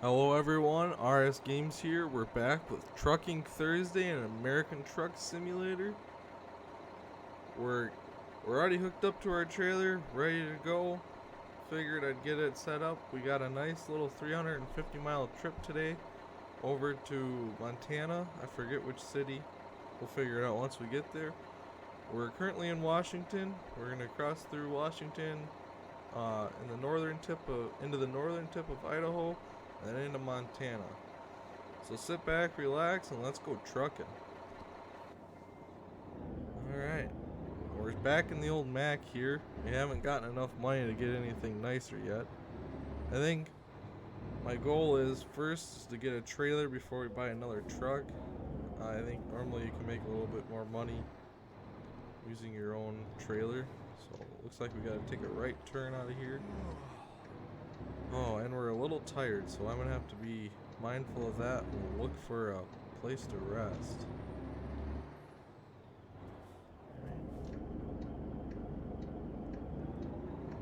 Hello everyone, RS Games here. We're back with Trucking Thursday and American Truck Simulator. We're already hooked up to our trailer, ready to go. Figured I'd get it set up. We got a nice little 350-mile trip today over to Montana. I forget which city. We'll figure it out once we get there. We're currently in Washington. We're gonna cross through Washington, in the northern tip of into the northern tip of Idaho, and then into Montana. So sit back, relax, and let's go trucking. Alright, we're back in the old Mac here. We haven't gotten enough money to get anything nicer yet. I think my goal is first to get a trailer before we buy another truck. I think normally you can make a little bit more money using your own trailer. So it looks like we gotta take a right turn out of here. Oh, and we're a little tired, so I'm gonna have to be mindful of that and look for a place to rest.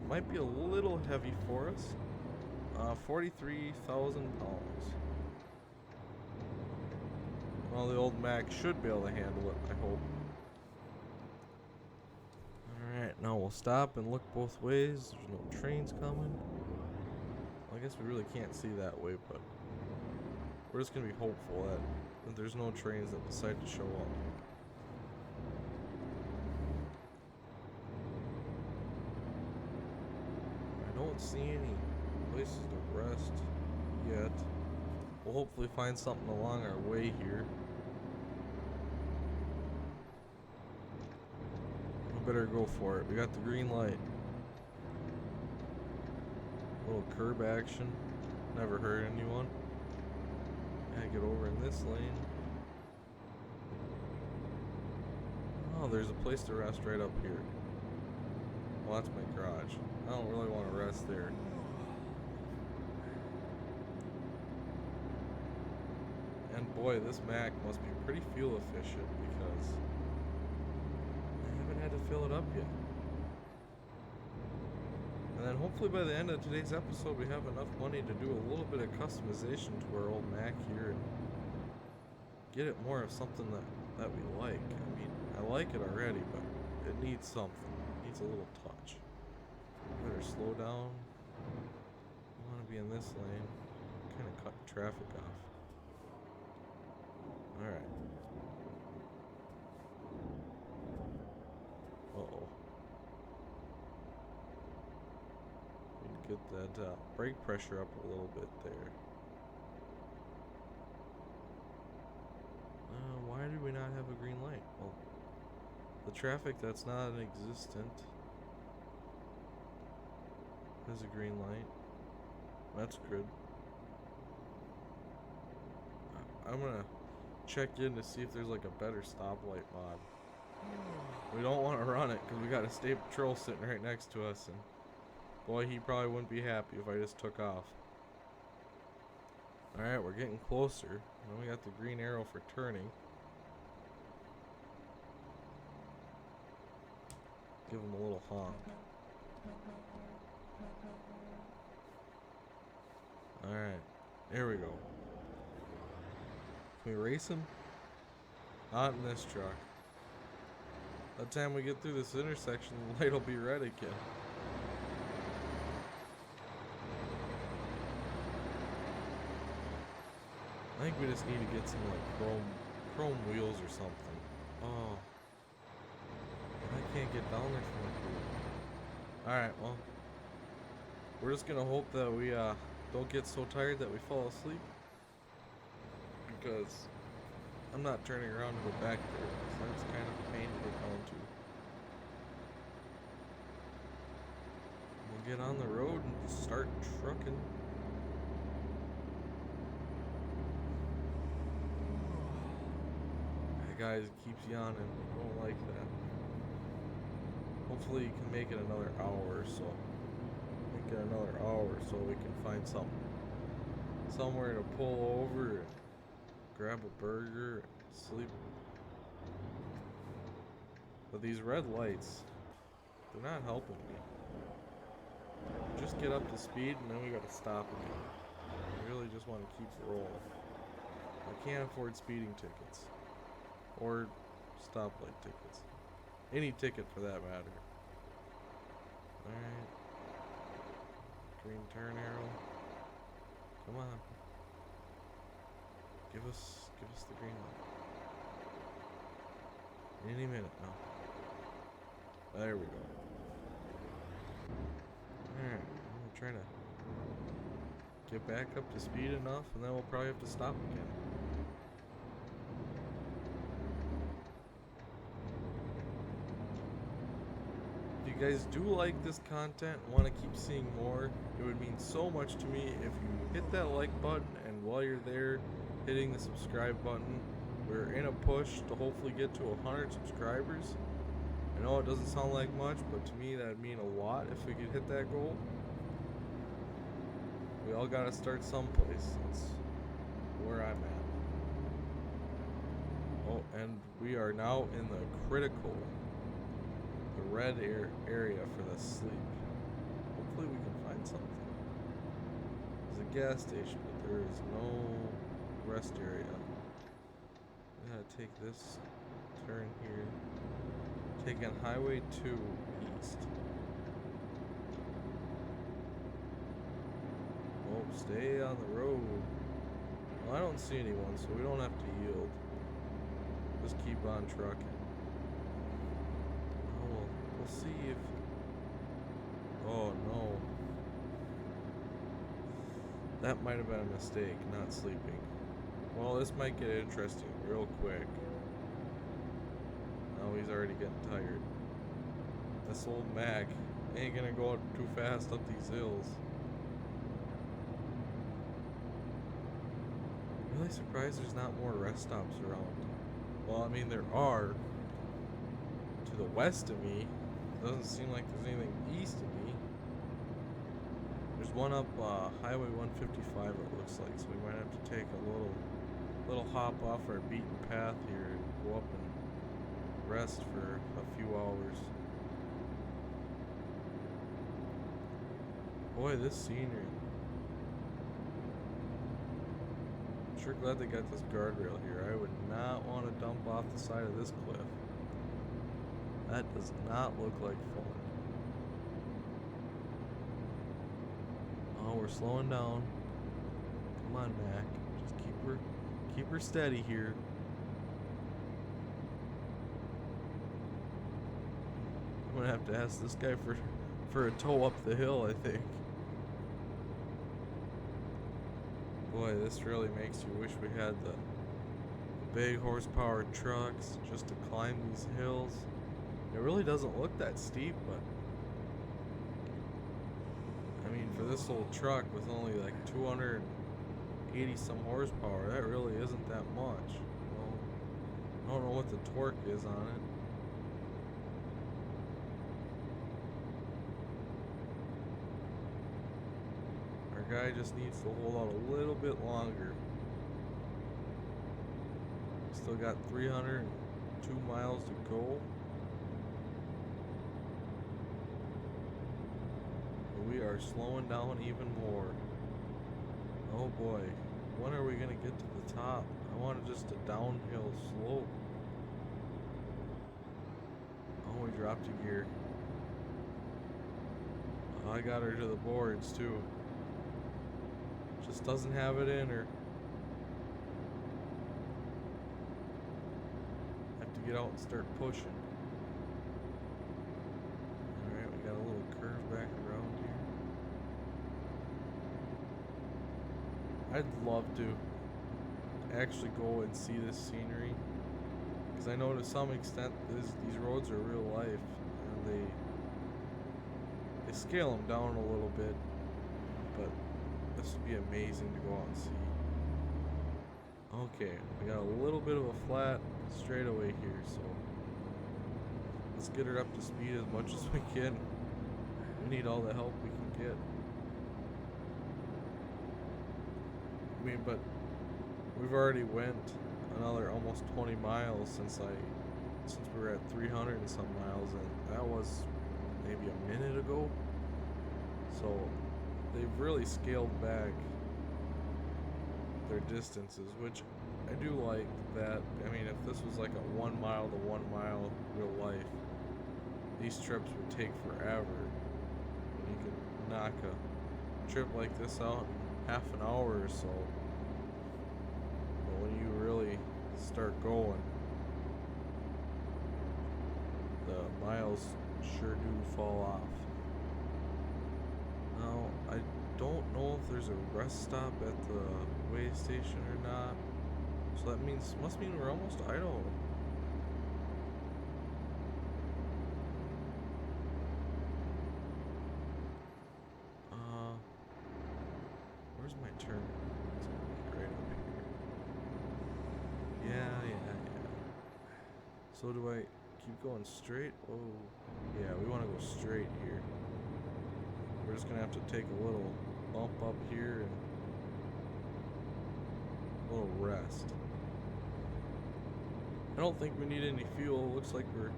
Might be a little heavy for us. 43,000 pounds. Well, the old Mac should be able to handle it, I hope. Alright, now we'll stop and look both ways. There's no trains coming. Well, I guess we really can't see that way, but we're just gonna be hopeful that there's no trains that decide to show up. I don't see any places to rest yet. We'll hopefully find something along our way here. We better go for it. We got the green light. Little curb action. Never hurt anyone. Gotta get over in this lane. Oh, there's a place to rest right up here. Well, that's my garage. I don't really want to rest there. And boy, this Mac must be pretty fuel efficient because I haven't had to fill it up yet. And then hopefully by the end of today's episode we have enough money to do a little bit of customization to our old Mac here and get it more of something that we like. I mean, I like it already, but it needs something. It needs a little touch. Better slow down. I want to be in this lane. Kind of cut traffic off. Alright. Uh-oh. Need to get that brake pressure up a little bit there. Why do we not have a green light? Well, the traffic that's not existent has a green light. That's good. I'm gonna check in to see if there's like a better stoplight mod. We don't want to run it because we got a state patrol sitting right next to us, and boy, he probably wouldn't be happy if I just took off. Alright, we're getting closer. Now we got the green arrow for turning. Give him a little honk. Alright, there we go. Can we race him? Not in this truck. By the time we get through this intersection, the light will be red again. I think we just need to get some like chrome wheels or something. Oh, I can't get down there from up here. Alright, well, we're just gonna hope that we don't get so tired that we fall asleep, because I'm not turning around to go back there, so that's kind of a pain to get down to. We'll get on the road and start trucking. That guy keeps yawning. I don't like that. Hopefully you can make it another hour or so. Make it another hour so we can find somewhere to pull over and grab a burger and sleep. But these red lights, they're not helping me. Just get up to speed and then we gotta stop again. I really just want want to keep it rolling. I can't afford speeding tickets. Or stoplight tickets. Any ticket for that matter. Alright. Green turn arrow. Come on. Give us the green light. Any minute now. There we go. Alright, I'm trying to get back up to speed enough, and then we'll probably have to stop again. If you guys do like this content and want to keep seeing more, it would mean so much to me if you hit that like button, and while you're there, hitting the subscribe button. We're in a push to hopefully get to 100 subscribers. I know it doesn't sound like much, but to me that would mean a lot if we could hit that goal. We all gotta start someplace. That's where I'm at. Oh, and we are now in the red area for the sleep. Hopefully we can find something. There's a gas station, but there is no rest area. I gotta take this turn here. Taking Highway 2 east. Oh, stay on the road. Well, I don't see anyone, so we don't have to yield. Just keep on trucking. Oh, we'll see if... Oh, no. That might have been a mistake, not sleeping. Well, this might get interesting real quick. Oh, he's already getting tired. This old Mac ain't gonna go up too fast up these hills. I'm really surprised there's not more rest stops around. Well, I mean, there are. To the west of me. Doesn't seem like there's anything east of me. There's one up Highway 155, it looks like, so we might have to take a little hop off our beaten path here and go up and rest for a few hours. Boy, this scenery. I'm sure glad they got this guardrail here. I would not want to dump off the side of this cliff. That does not look like fun. Oh, we're slowing down. Come on, Mac. Just keep her steady here. I'm gonna have to ask this guy for a tow up the hill, I think. Boy, this really makes you wish we had the big horsepower trucks just to climb these hills. It really doesn't look that steep, but I mean, for this old truck with only like 280 some horsepower, that really isn't that much. Well, I don't know what the torque is on it. Our guy just needs to hold out a little bit longer. Still got 302 miles to go. We are slowing down even more. Oh boy, when are we gonna get to the top? I want just a downhill slope. Oh, we dropped a gear. Oh, I got her to the boards too. Just doesn't have it in her. Have to get out and start pushing. Alright, we got a little curve back around here. I'd love to actually go and see this scenery, because I know to some extent these roads are real life, and they scale them down a little bit, but this would be amazing to go out and see. Okay, we got a little bit of a flat straightaway here, so let's get her up to speed as much as we can. We need all the help we can get. I mean, but we've already went another almost 20 miles since we were at 300 and some miles, and that was maybe a minute ago. So they've really scaled back their distances, which I do like that. I mean, if this was like a 1 mile to 1 mile real life, these trips would take forever. And you can knock a trip like this out in half an hour or so. But when you really start going, the miles sure do fall off. Now, I don't know if there's a rest stop at the way station or not. So that must mean we're almost to Idaho. Where's my turn? It's gonna be right up here. Yeah. So do I keep going straight? Oh, yeah, we want to go straight here. We're just gonna have to take a little bump up here and a little rest. I don't think we need any fuel. Looks like we're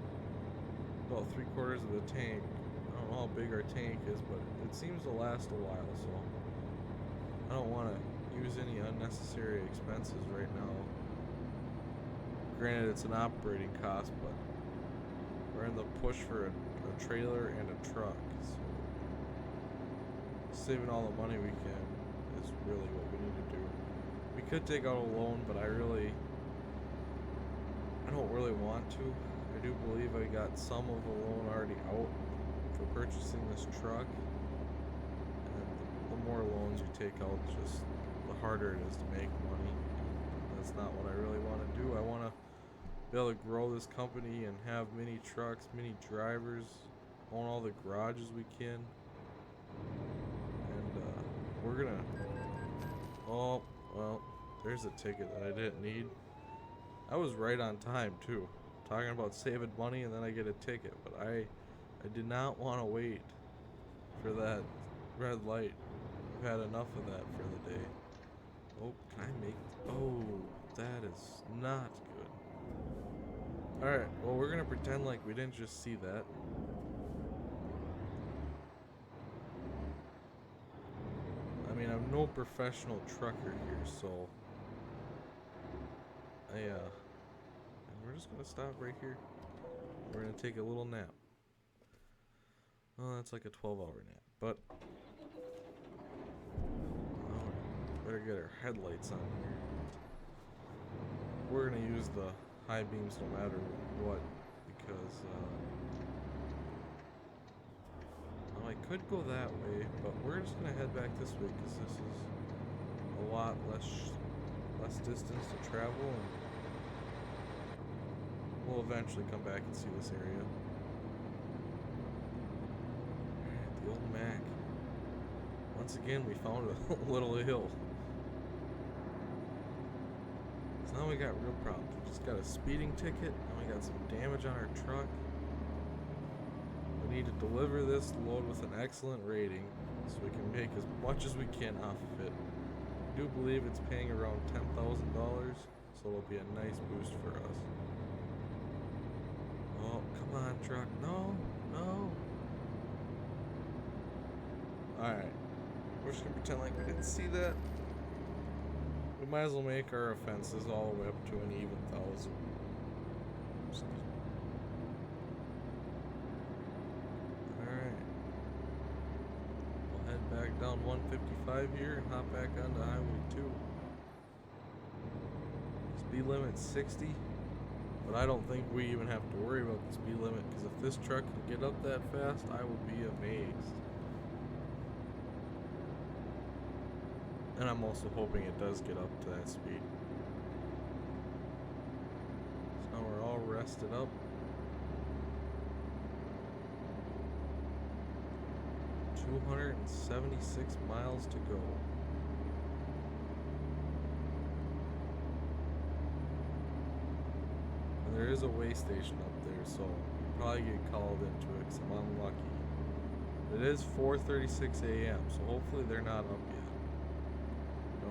about 3/4 of the tank. I don't know how big our tank is, but it seems to last a while, so I don't want to use any unnecessary expenses right now. Granted, it's an operating cost, but we're in the push for a trailer and a truck, so saving all the money we can is really what we need to do. We could take out a loan, but I don't really want to. I do believe I got some of the loan already out for purchasing this truck, and the more loans you take out, just the harder it is to make money. That's not what I really want to do. I want to be able to grow this company and have many trucks, many drivers, own all the garages we can. And we're gonna... Oh, well, there's a ticket that I didn't need. I was right on time too. Talking about saving money and then I get a ticket, but I did not want to wait for that red light. I've had enough of that for the day. Oh, can I make... Oh, that is not good. Alright, well, we're gonna pretend like we didn't just see that. I mean, I'm no professional trucker here, so... and we're just gonna stop right here. We're gonna take a little nap. Well, that's like a 12-hour nap, but... better get our headlights on here. We're gonna use the high beams no matter what, because I could go that way, but we're just gonna head back this way because this is a lot less distance to travel, and we'll eventually come back and see this area. Alright, the old Mac. Once again, we found a little hill. So now we got real problems. We just got a speeding ticket, and we got some damage on our truck. We need to deliver this load with an excellent rating so we can make as much as we can off of it. I do believe it's paying around $10,000, so it'll be a nice boost for us. Oh, come on, truck. No. Alright. We're just gonna pretend like we didn't see that. We might as well make our offenses all the way up to an even 1,000. Alright. We'll head back down 155 here and hop back onto Highway 2. Speed limit's 60, but I don't think we even have to worry about the speed limit, because if this truck can get up that fast, I will be amazed. And I'm also hoping it does get up to that speed. So now we're all rested up. 276 miles to go. And there is a way station up there, so we'll probably get called into it because I'm unlucky. It is 4:36 a.m., so hopefully they're not up yet.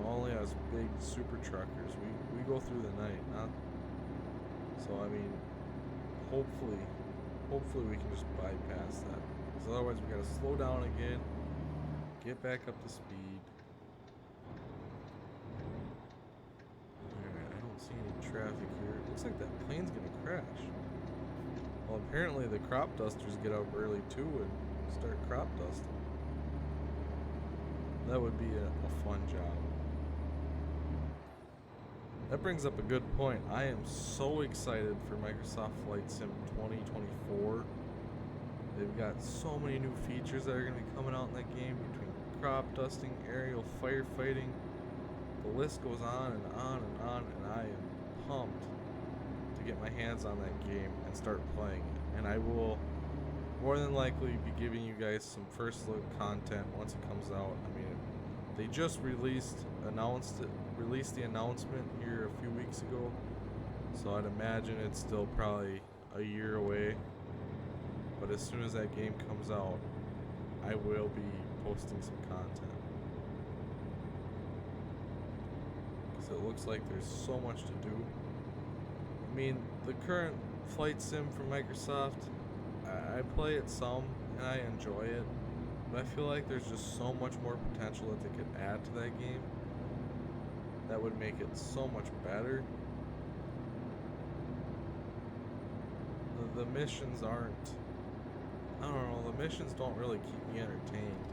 Only us big super truckers, we go through the night, not... So I mean, hopefully we can just bypass that, because otherwise we gotta slow down again, get back up to speed. traffic here. It looks like that plane's gonna crash. Well, apparently the crop dusters get up early too and start crop dusting. That would be a fun job. That brings up a good point. I am so excited for Microsoft Flight Sim 2024. They've got so many new features that are going to be coming out in that game, between crop dusting, aerial firefighting. The list goes on and on and on, and I am pumped to get my hands on that game and start playing it. And I will more than likely be giving you guys some first look content once it comes out. I mean, they just released the announcement here a few weeks ago, so I'd imagine it's still probably a year away. But as soon as that game comes out, I will be posting some content, because it looks like there's so much to do. I mean, the current flight sim from Microsoft, I play it some and I enjoy it, but I feel like there's just so much more potential that they could add to that game that would make it so much better. The missions aren't, I don't know, the missions don't really keep me entertained.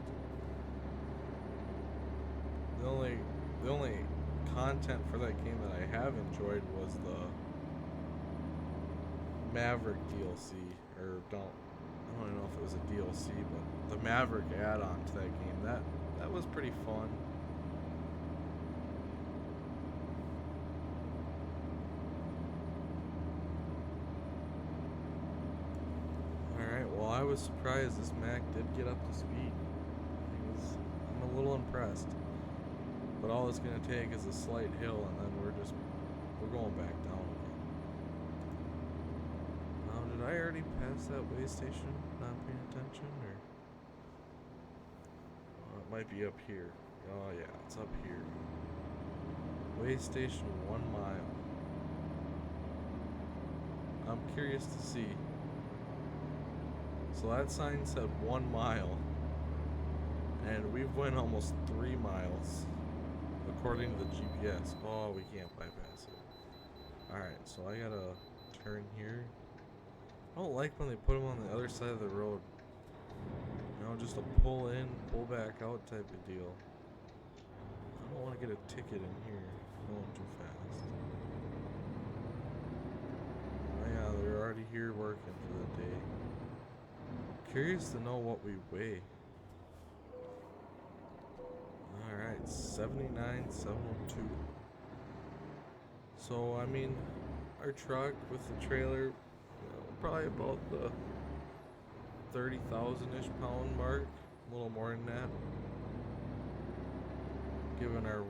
The only content for that game that I have enjoyed was the Maverick DLC, or I don't know if it was a DLC, but the Maverick add-on to that game, that was pretty fun. Alright, well, I was surprised this Mac did get up to speed. I'm a little impressed. But all it's going to take is a slight hill, and then we're going back down again. Now, did I already pass that way station? Not paying attention, or? Oh, it might be up here. Oh yeah, it's up here. Way station 1 mile. I'm curious to see. So that sign said 1 mile, and we've went almost 3 miles. According to the GPS. Oh, we can't bypass it. Alright, so I gotta turn here. I don't like when they put them on the other side of the road. You know, just a pull in, pull back out type of deal. I don't want to get a ticket in here going too fast. Oh yeah, they're already here working for the day. Curious to know what we weigh. Alright, 79,702. So, I mean, our truck with the trailer, you know, probably about the 30,000-ish pound mark, a little more than that. Given our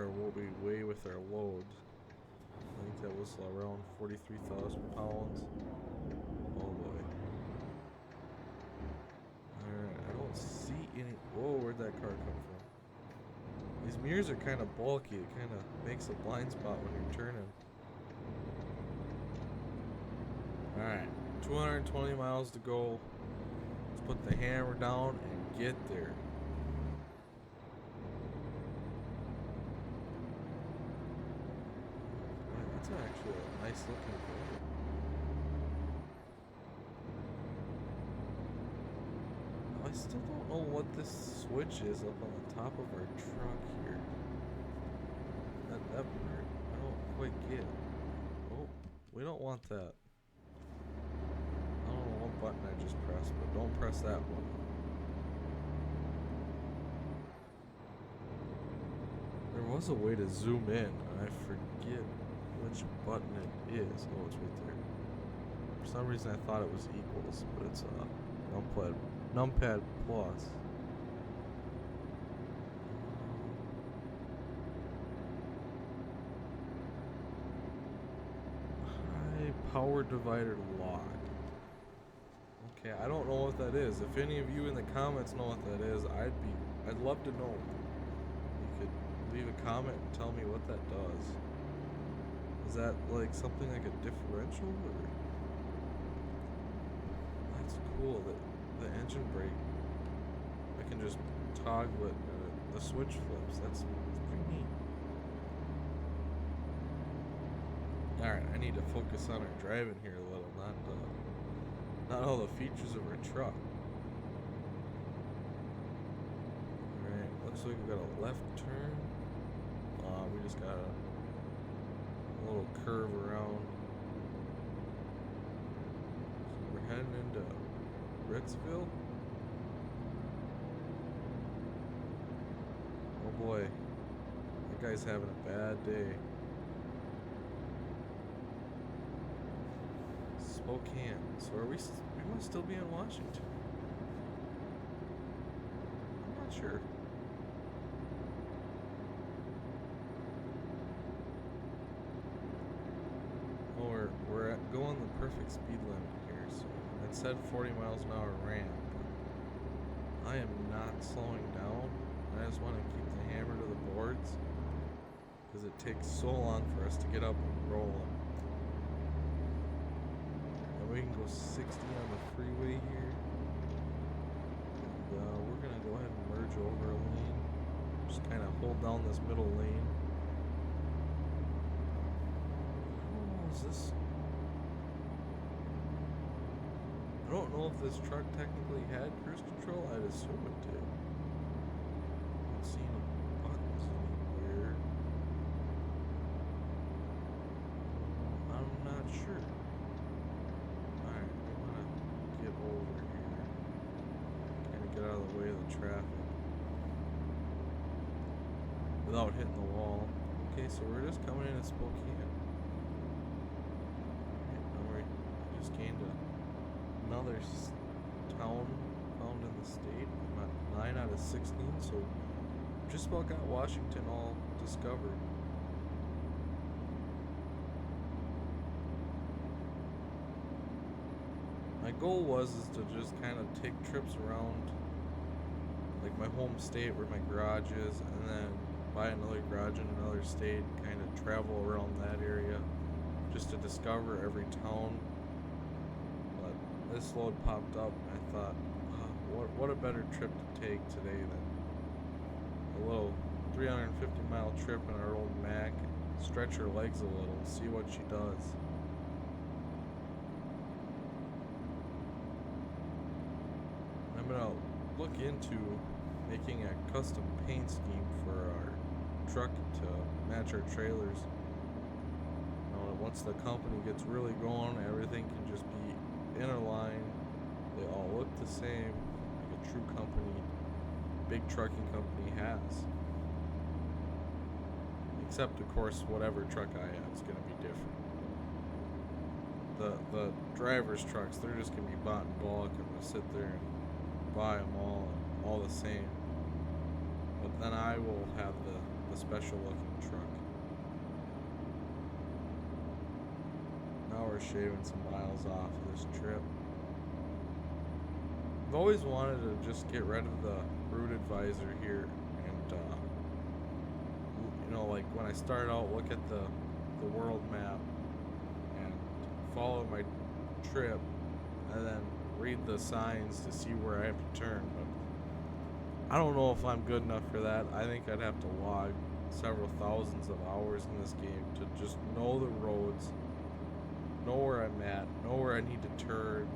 what we weigh with our load. I think that was around 43,000 pounds. Oh boy. Alright, I don't see any. Whoa, where'd that car come from? These mirrors are kind of bulky. It kind of makes a blind spot when you're turning. Alright, 220 miles to go. Let's put the hammer down and get there. Boy, that's actually a nice looking car. I still don't know what this switch is up on the top of our truck here. That part, I don't quite get. Oh, we don't want that. I don't know what button I just pressed, but don't press that one. There was a way to zoom in, and I forget which button it is. Oh, it's right there. For some reason I thought it was equals, but it's numpad plus. High power divider lock. Okay, I don't know what that is. If any of you in the comments know what that is, I'd love to know. You could leave a comment and tell me what that does. Is that like something like a differential, or? That's cool. The engine brake, I can just toggle it, the switch flips. That's pretty neat. Alright, I need to focus on our driving here a little, not all the features of our truck. Alright, looks like we got a left turn. We just got a little curve around. So we're heading into Ritzville. Oh boy, that guy's having a bad day. Spokane. So are we must still be in Washington. I'm not sure. Oh, we're going the perfect speed limit here. So it said 40 miles an hour ramp. I am not slowing down. I just want to keep the hammer to the boards because it takes so long for us to get up and rolling. We can go 60 on the freeway here. And we're going to go ahead and merge over a lane. Just kind of hold down this middle lane. Oh, is this? I don't know if this truck technically had cruise control. I'd assume it did. I don't see any buttons anywhere. I'm not sure. Over here, kind of get out of the way of the traffic without hitting the wall. Okay, so we're just coming into Spokane. Right, I just gained another town found in the state. I'm at 9 out of 16, so just about got Washington all discovered. My goal was to just kind of take trips around like my home state where my garage is, and then buy another garage in another state, kind of travel around that area just to discover every town. But this load popped up and I thought, what a better trip to take today than a little 350 mile trip in our old Mac, stretch her legs a little, see what she does. I'm gonna look into making a custom paint scheme for our truck to match our trailers. Once the company gets really going, everything can just be in a line. They all look the same, like a true company, big trucking company has. Except, of course, whatever truck I have is going to be different. The driver's trucks, they're just going to be bought in bulk. I'm going to sit there and buy them all the same. But then I will have the special looking truck. Now we're shaving some miles off of this trip. I've always wanted to just get rid of the route advisor here and like when I start out, look at the world map and follow my trip and then read the signs to see where I have to turn. But I don't know if I'm good enough for that. I think I'd have to log several thousands of hours in this game to just know the roads, know where I'm at, know where I need to turn.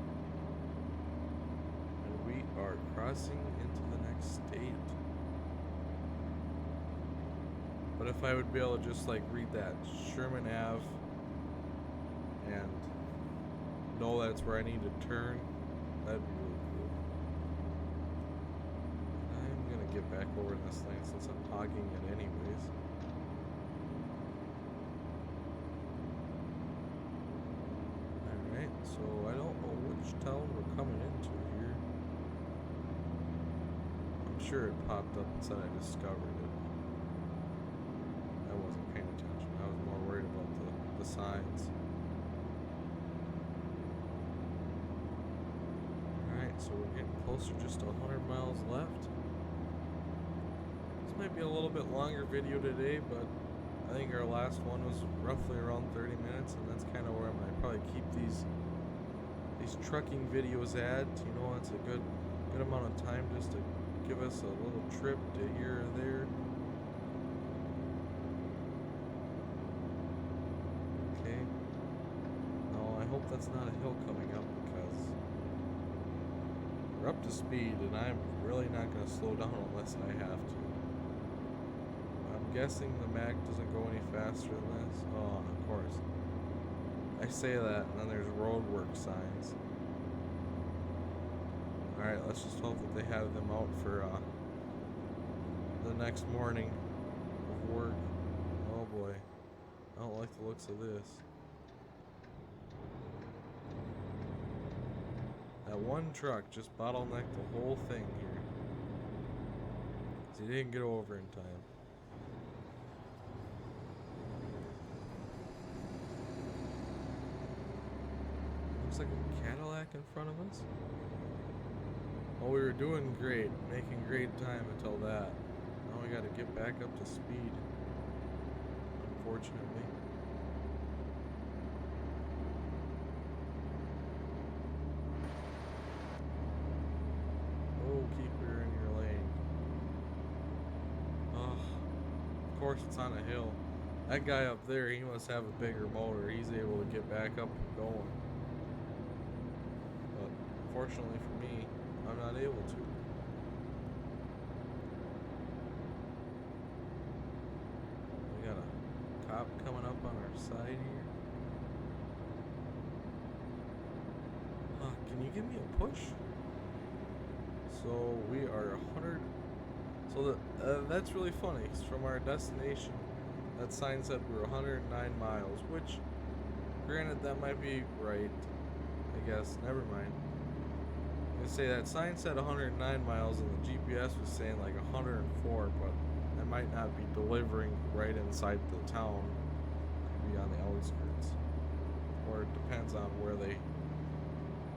And we are crossing into the next state. But if I would be able to just like read that Sherman Ave and know that's where I need to turn, that'd be really cool. I'm gonna get back over this lane since I'm hogging it anyways. Alright, so I don't know which town we're coming into here. I'm sure it popped up and said I discovered it. I wasn't paying attention. I was more worried about the signs. Alright, so we're getting closer, just 100 miles left. This might be a little bit longer video today, but I think our last one was roughly around 30 minutes, and that's kind of where I'm going to probably keep these trucking videos at. It's a good amount of time just to give us a little trip to here or there. Okay. that's not a hill coming up because we're up to speed and I'm really not going to slow down unless I have to. I'm guessing the mag doesn't go any faster than this. Oh, of course. I say that and then there's roadwork signs. Alright, let's just hope that they have them out for the next morning of work. Oh boy. I don't like the looks of this. That one truck just bottlenecked the whole thing here. 'Cause he didn't get over in time. Looks like a Cadillac in front of us. Oh, we were doing great, making great time until that. Now we gotta get back up to speed. Unfortunately. Oh, keep her in your lane. Oh, of course it's on a hill. That guy up there, he must have a bigger motor. He's able to get back up and going. But fortunately for me, I'm not able to. We got a cop coming up on our side here. Can you give me a push? So we are 100. So that's really funny. 'Cause from our destination, that sign said we were 109 miles, which, granted, that might be right. I guess. Never mind. I was gonna say that sign said 109 miles and the GPS was saying like 104, but that might not be delivering right inside the town. Could be on the outskirts. Or it depends on where they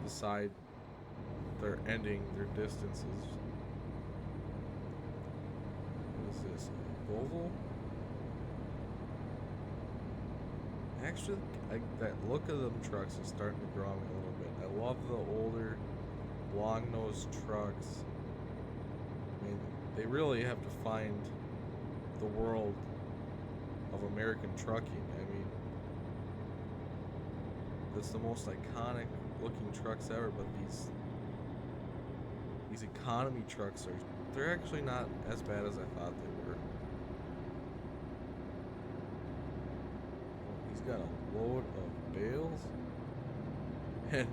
decide they're ending their distances. What is this? Volvo? Actually, that look of them trucks is starting to grow on me a little bit. I love the older, long-nosed trucks. I mean, they really have to find the world of American trucking. I mean, it's the most iconic looking trucks ever, but these economy trucks they're actually not as bad as I thought they were. He's got a load of bales, and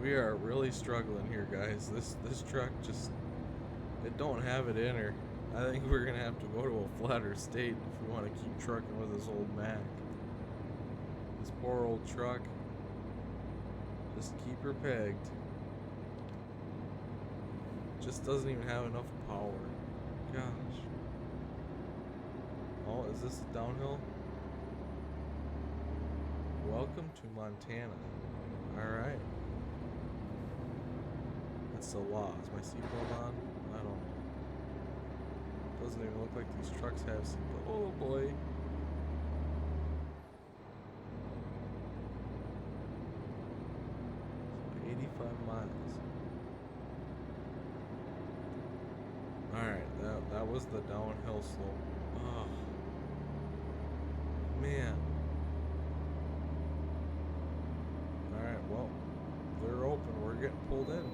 we are really struggling here, guys. This truck just, it don't have it in her. I think we're gonna have to go to a flatter state if we want to keep trucking with this old Mac. This poor old truck. Just keep her pegged. Just doesn't even have enough power. Gosh. Oh, is this a downhill? Welcome to Montana. Alright. That's the law. Is my seatbelt on? I don't know. Doesn't even look like these trucks have seatbelt. Oh boy. So 85 miles. Alright, that was the downhill slope. Oh. Man. Alright, well, they're open. We're getting pulled in.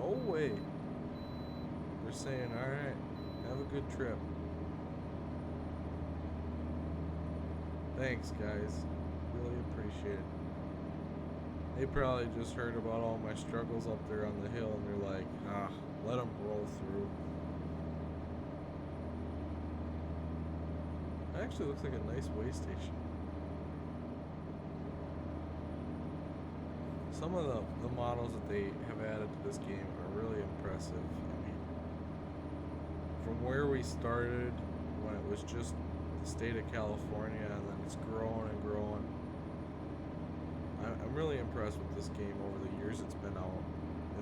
No way. They're saying, alright, have a good trip. Thanks, guys. Really appreciate it. They probably just heard about all my struggles up there on the hill and they're like, let them roll through. It actually looks like a nice way station. Some of the models that they have added to this game are really impressive. I mean, from where we started when it was just the state of California and then it's growing and growing. I'm really impressed with this game over the years it's been out.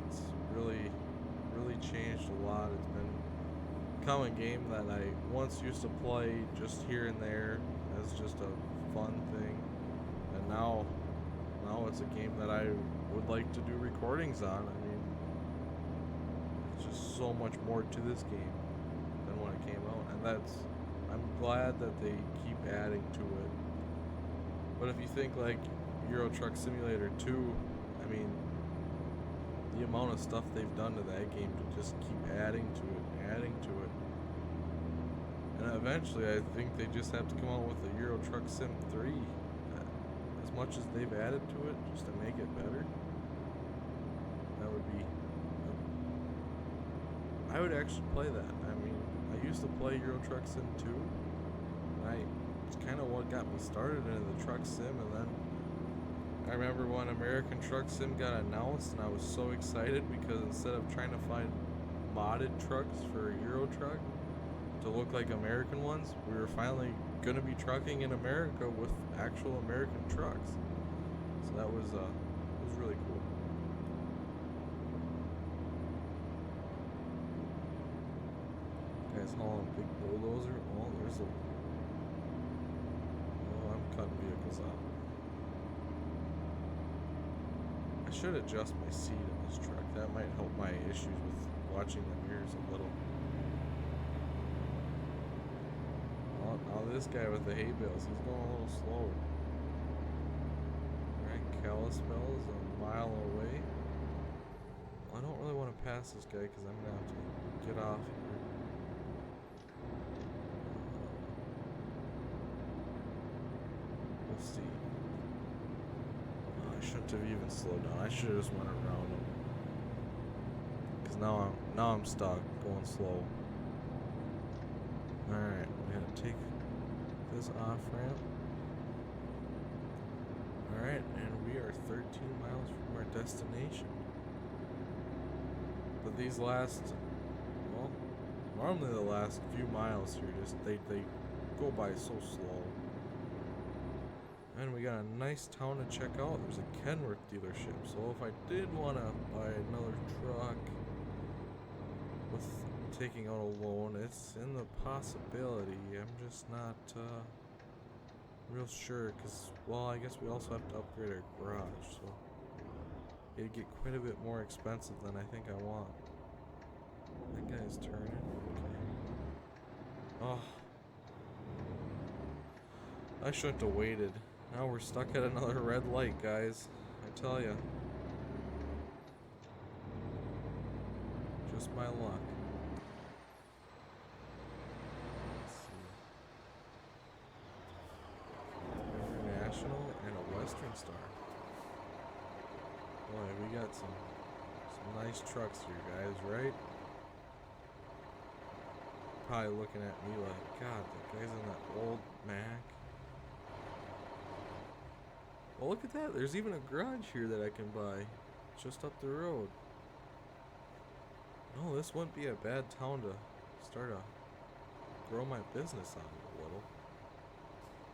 It's really changed a lot. It's become a game that I once used to play just here and there as just a fun thing, and now it's a game that I would like to do recordings on. I mean, there's just so much more to this game than when it came out, and I'm glad that they keep adding to it. But if you think like Euro Truck Simulator 2, I mean, the amount of stuff they've done to that game to just keep adding to it, adding to it. And eventually, I think they just have to come out with a Euro Truck Sim 3. As much as they've added to it, just to make it better, that would be... I would actually play that. I mean, I used to play Euro Truck Sim 2. It's kind of what got me started into the truck sim, and then I remember when American Truck Sim got announced, and I was so excited because instead of trying to find modded trucks for Euro Truck to look like American ones, we were finally going to be trucking in America with actual American trucks. So that was really cool. Guys hauling a big bulldozer. Oh, there's a... Oh, I'm cutting vehicles out. I should adjust my seat in this truck. That might help my issues with watching the mirrors a little. Oh, now this guy with the hay bales, he's going a little slower. Alright, Kalispell's a mile away. I don't really want to pass this guy because I'm going to have to get off here. We'll see. Oh, I shouldn't have even slowed down. I should have just went around him. Because now I'm stuck going slow. Alright, we gotta take this off ramp. Alright, and we are 13 miles from our destination. But these last, well, normally the last few miles here, just they go by so slow. And we got a nice town to check out. There's a Kenworth dealership. So if I did want to buy another truck with taking out a loan, it's in the possibility. I'm just not real sure because, well, I guess we also have to upgrade our garage, so it'd get quite a bit more expensive than I think I want. That guy's turning. Okay. Oh, I shouldn't have waited. Now we're stuck at another red light, guys. I tell ya. Just my luck. International and a Western Star. Boy, we got some nice trucks here, guys, right? Probably looking at me like, God, that guy's in that old Mac. Well, look at that. There's even a garage here that I can buy just up the road. No, this wouldn't be a bad town to start grow my business on a little.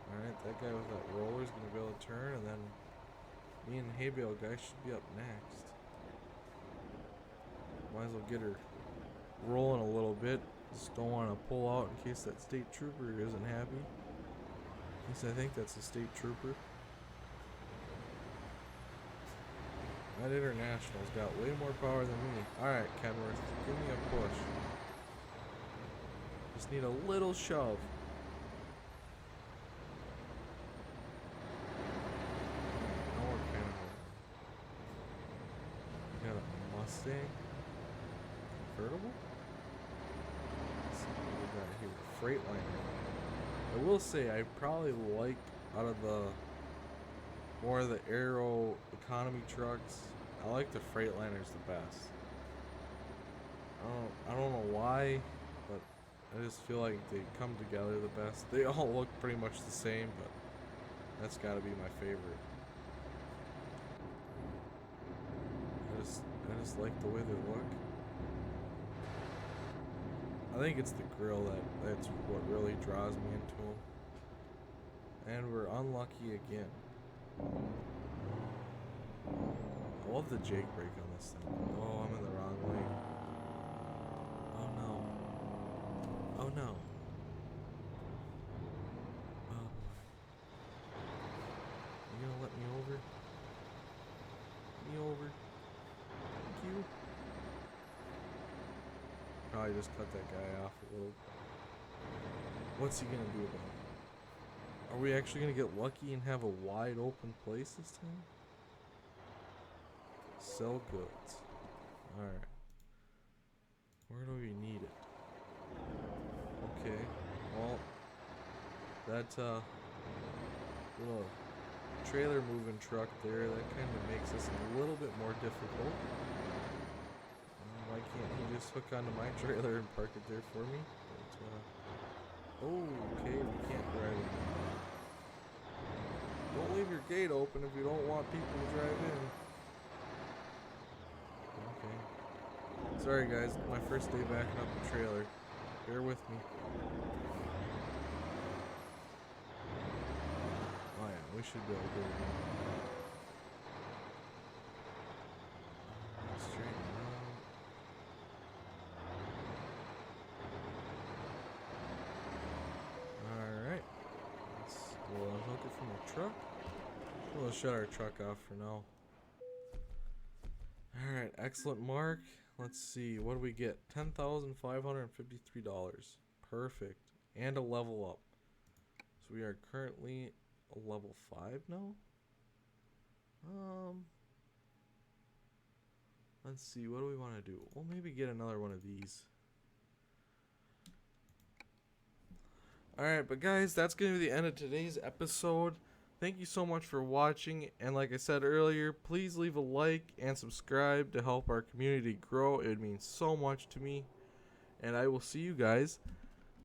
Alright, that guy with that roller is going to be able to turn, and then me and the hay bale guy should be up next. Might as well get her rolling a little bit. Just don't want to pull out in case that state trooper isn't happy. At least I think that's a state trooper. That International's got way more power than me. Alright, Kenworth, give me a push. Just need a little shove. Now we're kind of got a Mustang. Convertible? Let's see what we got here. Freightliner. I will say, I probably like, out of the more of the aero economy trucks, I like the Freightliners the best. I don't know why, but I just feel like they come together the best. They all look pretty much the same, but that's got to be my favorite. I just like the way they look. I think it's the grill that's what really draws me into them. And we're unlucky again. I love the Jake brake on this thing. Oh, I'm in the wrong lane. Oh no. Oh no. Oh boy. You gonna let me over? Let me over. Thank you. Probably just cut that guy off a little. What's he gonna do about it? Are we actually gonna get lucky and have a wide open place this time? Sell goods. Alright. Where do we need it? Okay. Well, that little trailer moving truck there, that kind of makes this a little bit more difficult. Why can't he just hook onto my trailer and park it there for me? But, okay, we can't drive it. Don't leave your gate open if you don't want people to drive in. Okay. Sorry guys, my first day backing up the trailer. Bear with me. Oh yeah, we should be able to go again. Straight around. Alright. We'll unhook it from the truck. We'll shut our truck off for now. Alright, excellent mark. Let's see, what do we get? $10,553. Perfect. And a level up. So we are currently a level 5 now? Let's see, what do we want to do? We'll maybe get another one of these. Alright, but guys, that's going to be the end of today's episode. Thank you so much for watching, and like I said earlier, please leave a like and subscribe to help our community grow. It would mean so much to me, and I will see you guys